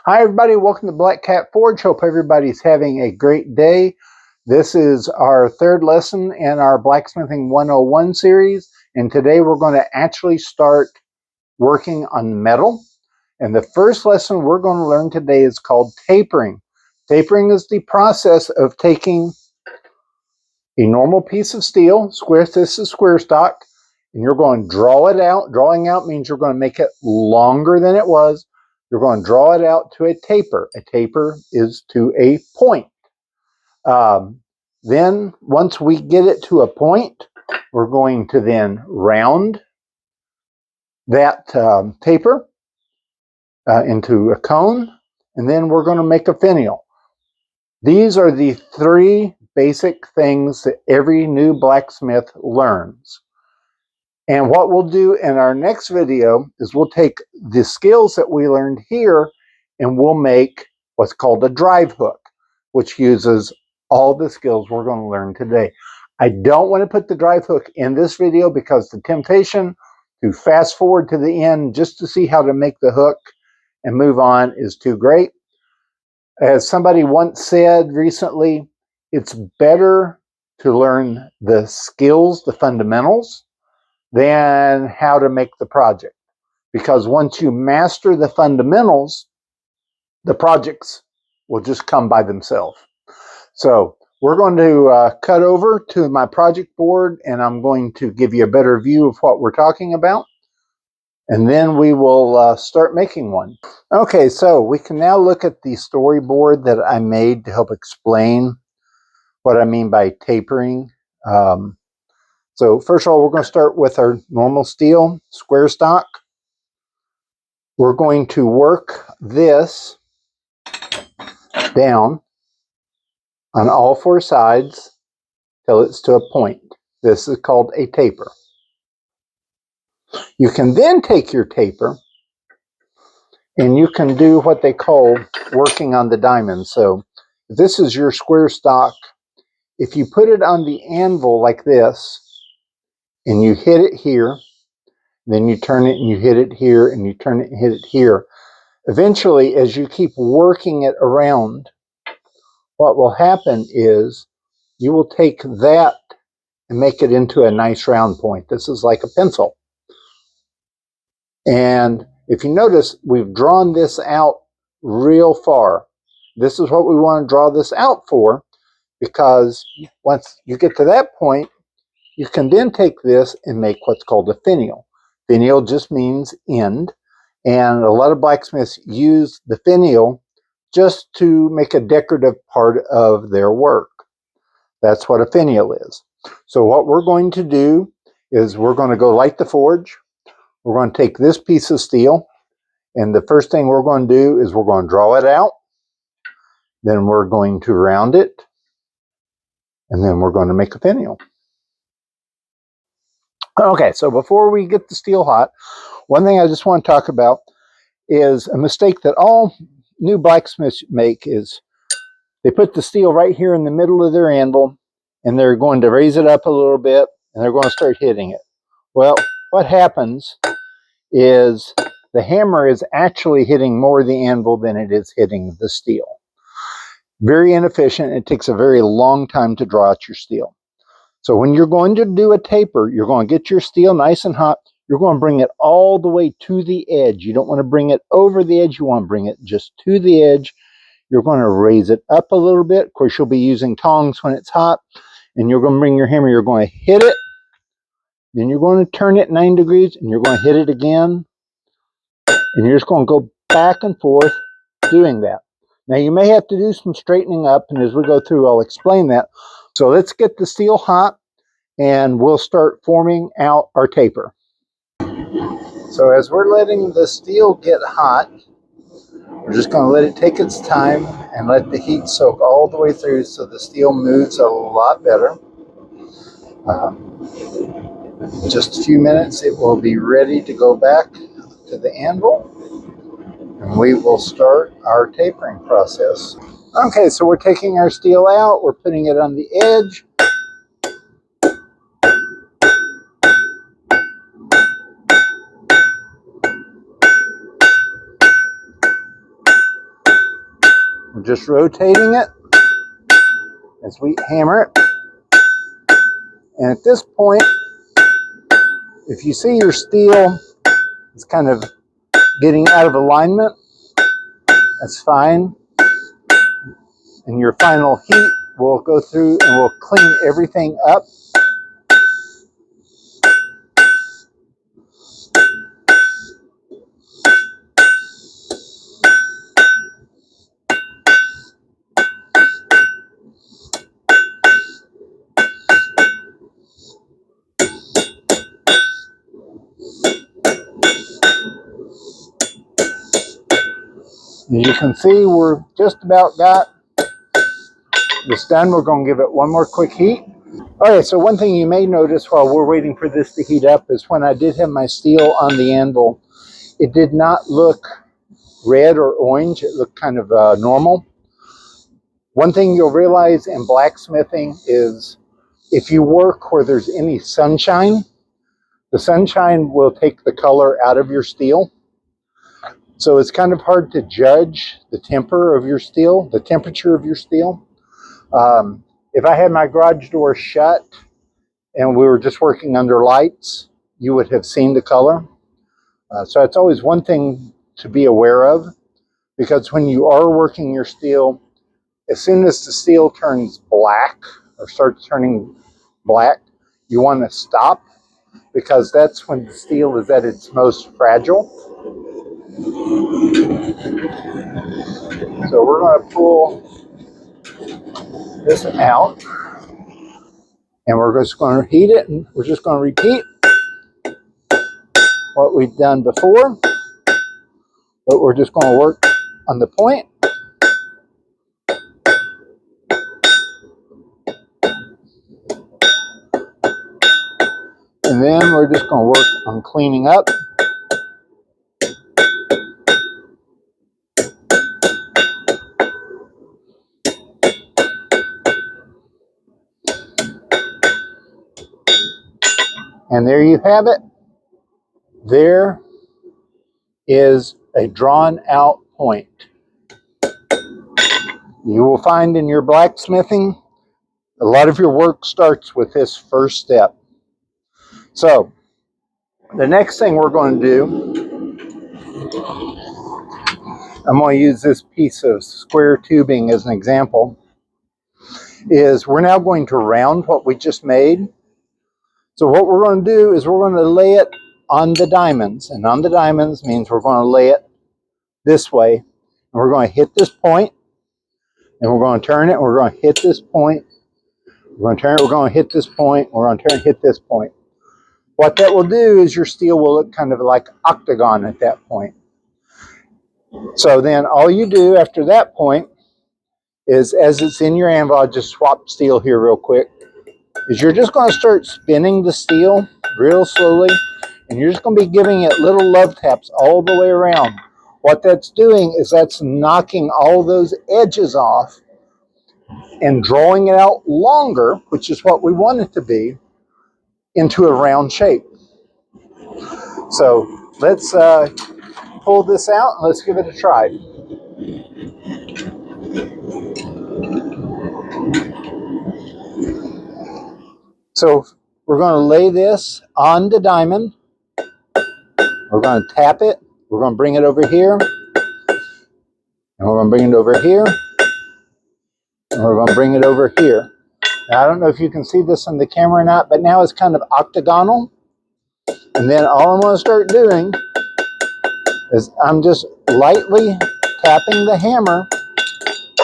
Hi everybody, welcome to Black Cat Forge. Hope everybody's having a great day. This is our third lesson in our Blacksmithing 101 series, and today we're going to actually start working on metal. And the first lesson we're going to learn today is called tapering. Tapering is the process of taking a normal piece of steel, this is square stock, and you're going to draw it out. Drawing out means you're going to make it longer than it was. You're going to draw it out to a taper. A taper is to a point. Then once we get it to a point, we're going to then round that taper into a cone, and then we're going to make a finial. These are the three basic things that every new blacksmith learns. And what we'll do in our next video is we'll take the skills that we learned here and we'll make what's called a drive hook, which uses all the skills we're going to learn today. I don't want to put the drive hook in this video because the temptation to fast forward to the end just to see how to make the hook and move on is too great. As somebody once said recently, it's better to learn the skills, the fundamentals, than how to make the project. Because once you master the fundamentals, the projects will just come by themselves. So we're going to cut over to my project board, and I'm going to give you a better view of what we're talking about. And then we will start making one. Okay, so we can now look at the storyboard that I made to help explain what I mean by tapering. So first of all, we're going to start with our normal steel, square stock. We're going to work this down on all four sides till it's to a point. This is called a taper. You can then take your taper and you can do what they call working on the diamond. So this is your square stock. If you put it on the anvil like this and you hit it here, then you turn it and you hit it here, and you turn it and hit it here. Eventually, as you keep working it around, what will happen is you will take that and make it into a nice round point. This is like a pencil. And if you notice, we've drawn this out real far. This is what we want to draw this out for, because once you get to that point, you can then take this and make what's called a finial. Finial just means end, and a lot of blacksmiths use the finial just to make a decorative part of their work. That's what a finial is. So what we're going to do is we're going to go light the forge. We're going to take this piece of steel, and the first thing we're going to do is we're going to draw it out. Then we're going to round it, and then we're going to make a finial. Okay, so before we get the steel hot, one thing I just want to talk about is a mistake that all new blacksmiths make is they put the steel right here in the middle of their anvil, and they're going to raise it up a little bit, and they're going to start hitting it. Well, what happens is the hammer is actually hitting more of the anvil than it is hitting the steel. Very inefficient. It takes a very long time to draw out your steel. So when you're going to do a taper, you're going to get your steel nice and hot. You're going to bring it all the way to the edge. You don't want to bring it over the edge. You want to bring it just to the edge. You're going to raise it up a little bit. Of course, you'll be using tongs when it's hot. And you're going to bring your hammer. You're going to hit it. Then you're going to turn it 9 degrees. And you're going to hit it again. And you're just going to go back and forth doing that. Now, you may have to do some straightening up. And as we go through, I'll explain that. So let's get the steel hot, and we'll start forming out our taper. So as we're letting the steel get hot, we're just going to let it take its time and let the heat soak all the way through so the steel moves a lot better. In just a few minutes, it will be ready to go back to the anvil, and we will start our tapering process. Okay, so we're taking our steel out, we're putting it on the edge. We're just rotating it as we hammer it. And at this point, if you see your steel is kind of getting out of alignment, that's fine. And your final heat will go through and will clean everything up. As you can see, we're just about got this done. We're going to give it one more quick heat. Okay, so one thing you may notice while we're waiting for this to heat up is when I did have my steel on the anvil, it did not look red or orange. It looked kind of normal. One thing you'll realize in blacksmithing is if you work where there's any sunshine, the sunshine will take the color out of your steel. So it's kind of hard to judge the temper of your steel, the temperature of your steel. If I had my garage door shut and we were just working under lights, you would have seen the color. So it's always one thing to be aware of, because when you are working your steel, as soon as the steel turns black or starts turning black, you want to stop, because that's when the steel is at its most fragile. So we're going to pull this out, and we're just going to heat it, and we're just going to repeat what we've done before, but we're just going to work on the point. And then we're just going to work on cleaning up. And there you have it. There is a drawn out point. You will find in your blacksmithing, a lot of your work starts with this first step. So the next thing we're going to do, I'm going to use this piece of square tubing as an example, is we're now going to round what we just made. So what we're going to do is we're going to lay it on the diamonds. And on the diamonds means we're going to lay it this way. And we're going to hit this point. And we're going to turn it. And we're going to hit this point. We're going to turn it. We're going to hit this point. We're going to turn it, hit this point. What that will do is your steel will look kind of like octagon at that point. So then all you do after that point is, as it's in your anvil, I'll just swap steel here real quick, is you're just going to start spinning the steel real slowly, and you're just going to be giving it little love taps all the way around. What that's doing is that's knocking all those edges off and drawing it out longer, which is what we want it to be, into a round shape. So let's pull this out and let's give it a try. So we're going to lay this on the diamond. We're going to tap it. We're going to bring it over here. And we're going to bring it over here. And we're going to bring it over here. Now, I don't know if you can see this on the camera or not, but now it's kind of octagonal. And then all I'm going to start doing is I'm just lightly tapping the hammer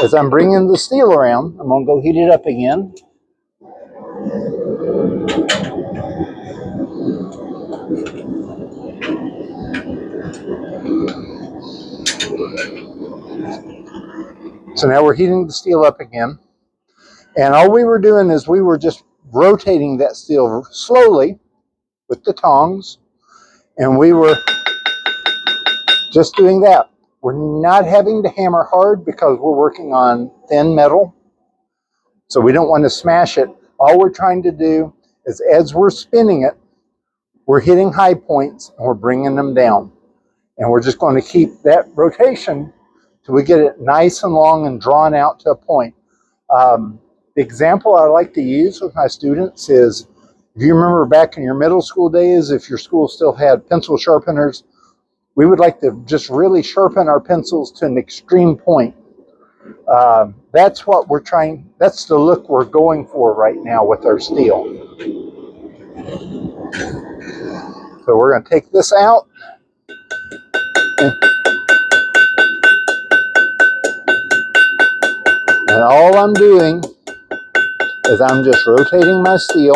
as I'm bringing the steel around. I'm going to go heat it up again. So now we're heating the steel up again. And all we were doing is we were just rotating that steel slowly with the tongs. And we were just doing that. We're not having to hammer hard because we're working on thin metal. So we don't want to smash it. All we're trying to do is, as we're spinning it, we're hitting high points and we're bringing them down. And we're just going to keep that rotation So we get it nice and long and drawn out to a point. The example I like to use with my students is, if you remember back in your middle school days, if your school still had pencil sharpeners, we would like to just really sharpen our pencils to an extreme point. That's what we're trying, that's the look we're going for right now with our steel. So we're going to take this out. And all I'm doing is I'm just rotating my steel,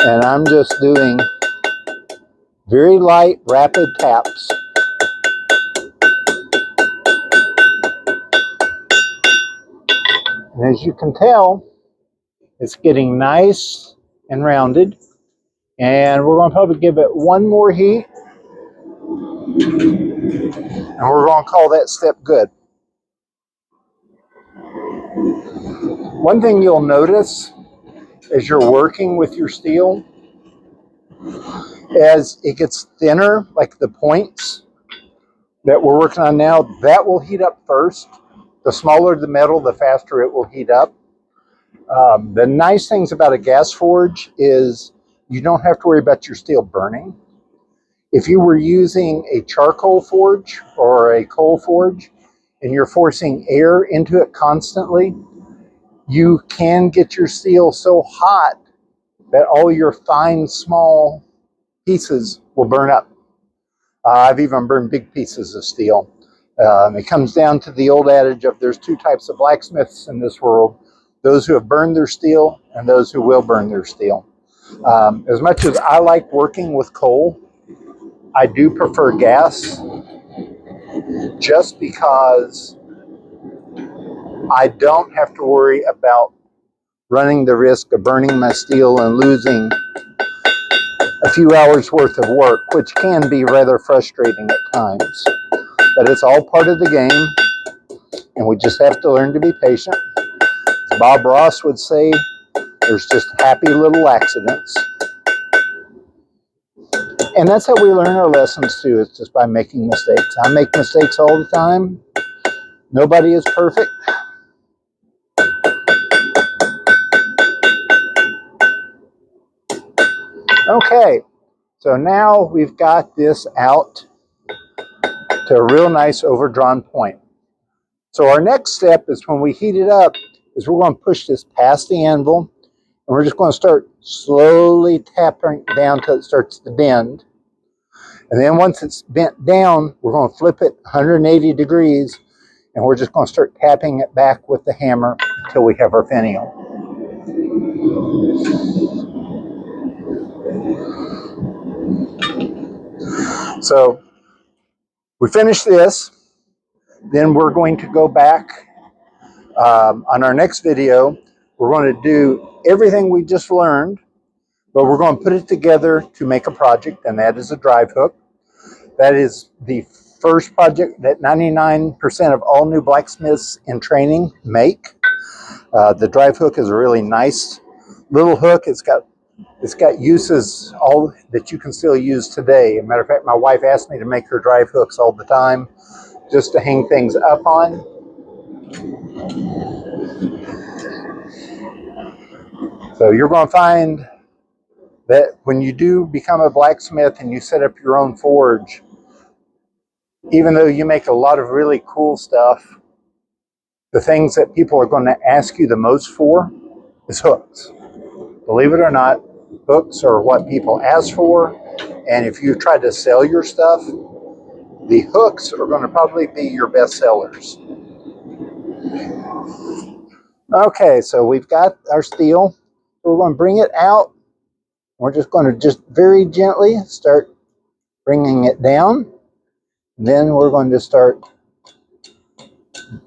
and I'm just doing very light, rapid taps. And as you can tell, it's getting nice and rounded. And we're going to probably give it one more heat. And we're going to call that step good. One thing you'll notice as you're working with your steel, as it gets thinner, like the points that we're working on now, that will heat up first. The smaller the metal, the faster it will heat up. The nice things about a gas forge is you don't have to worry about your steel burning. If you were using a charcoal forge or a coal forge and you're forcing air into it constantly, you can get your steel so hot that all your fine, small pieces will burn up. I've even burned big pieces of steel. It comes down to the old adage of there's two types of blacksmiths in this world: those who have burned their steel and those who will burn their steel. As much as I like working with coal, I do prefer gas, just because I don't have to worry about running the risk of burning my steel and losing a few hours worth of work, which can be rather frustrating at times. But it's all part of the game, and we just have to learn to be patient. As Bob Ross would say, there's just happy little accidents. And that's how we learn our lessons too, is just by making mistakes. I make mistakes all the time. Nobody is perfect. Okay, so now we've got this out to a real nice overdrawn point. So our next step is, when we heat it up, is we're going to push this past the anvil, and we're just going to start slowly tapping down till it starts to bend. And then once it's bent down, we're going to flip it 180 degrees, and we're just going to start tapping it back with the hammer until we have our finial. So we finish this, then we're going to go back on our next video. We're going to do everything we just learned, but we're going to put it together to make a project, and that is a drive hook. That is the first project that 99% of all new blacksmiths in training make. The drive hook is a really nice little hook. It's got uses all that you can still use today. As a matter of fact, my wife asked me to make her drive hooks all the time, just to hang things up on. So you're going to find that when you do become a blacksmith and you set up your own forge, even though you make a lot of really cool stuff, the things that people are going to ask you the most for is hooks. Believe it or not, hooks are what people ask for. And if you try to sell your stuff, the hooks are going to probably be your best sellers. Okay, so we've got our steel. We're going to bring it out. We're just going to just very gently start bringing it down. Then we're going to start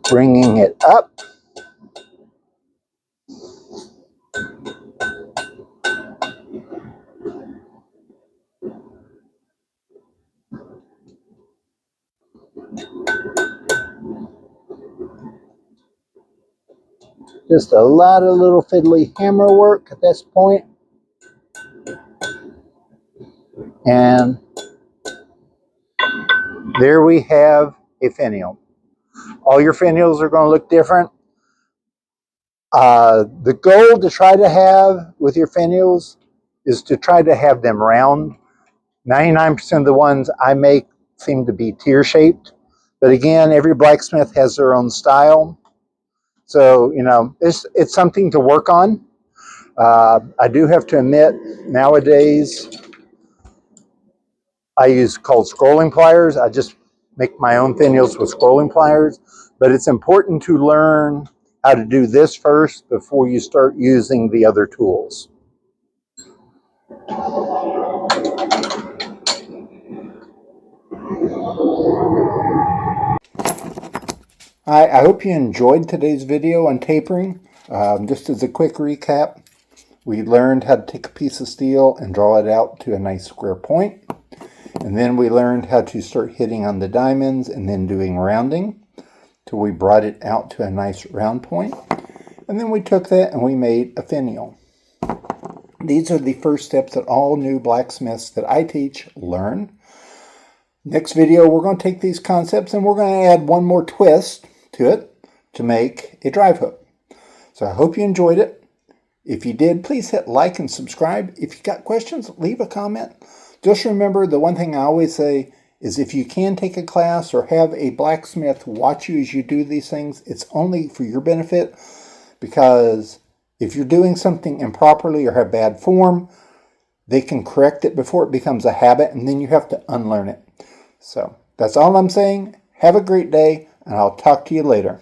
bringing it up. Just a lot of little fiddly hammer work at this point. And there we have a finial. All your finials are going to look different. The goal to try to have with your finials is to try to have them round. 99% of the ones I make seem to be tear-shaped. But again, every blacksmith has their own style. So, it's something to work on. I do have to admit, nowadays, I use called scrolling pliers. I just make my own finials with scrolling pliers. But it's important to learn how to do this first before you start using the other tools. I hope you enjoyed today's video on tapering. Just as a quick recap, we learned how to take a piece of steel and draw it out to a nice square point. And then we learned how to start hitting on the diamonds and then doing rounding till we brought it out to a nice round point. And then we took that and we made a finial. These are the first steps that all new blacksmiths that I teach learn. Next video, we're going to take these concepts and we're going to add one more twist to it to make a drive hook. So I hope you enjoyed it. If you did, please hit like and subscribe. If you got questions, leave a comment. Just remember, the one thing I always say is if you can take a class or have a blacksmith watch you as you do these things, it's only for your benefit, because if you're doing something improperly or have bad form, they can correct it before it becomes a habit, and then you have to unlearn it. So that's all I'm saying. Have a great day, and I'll talk to you later.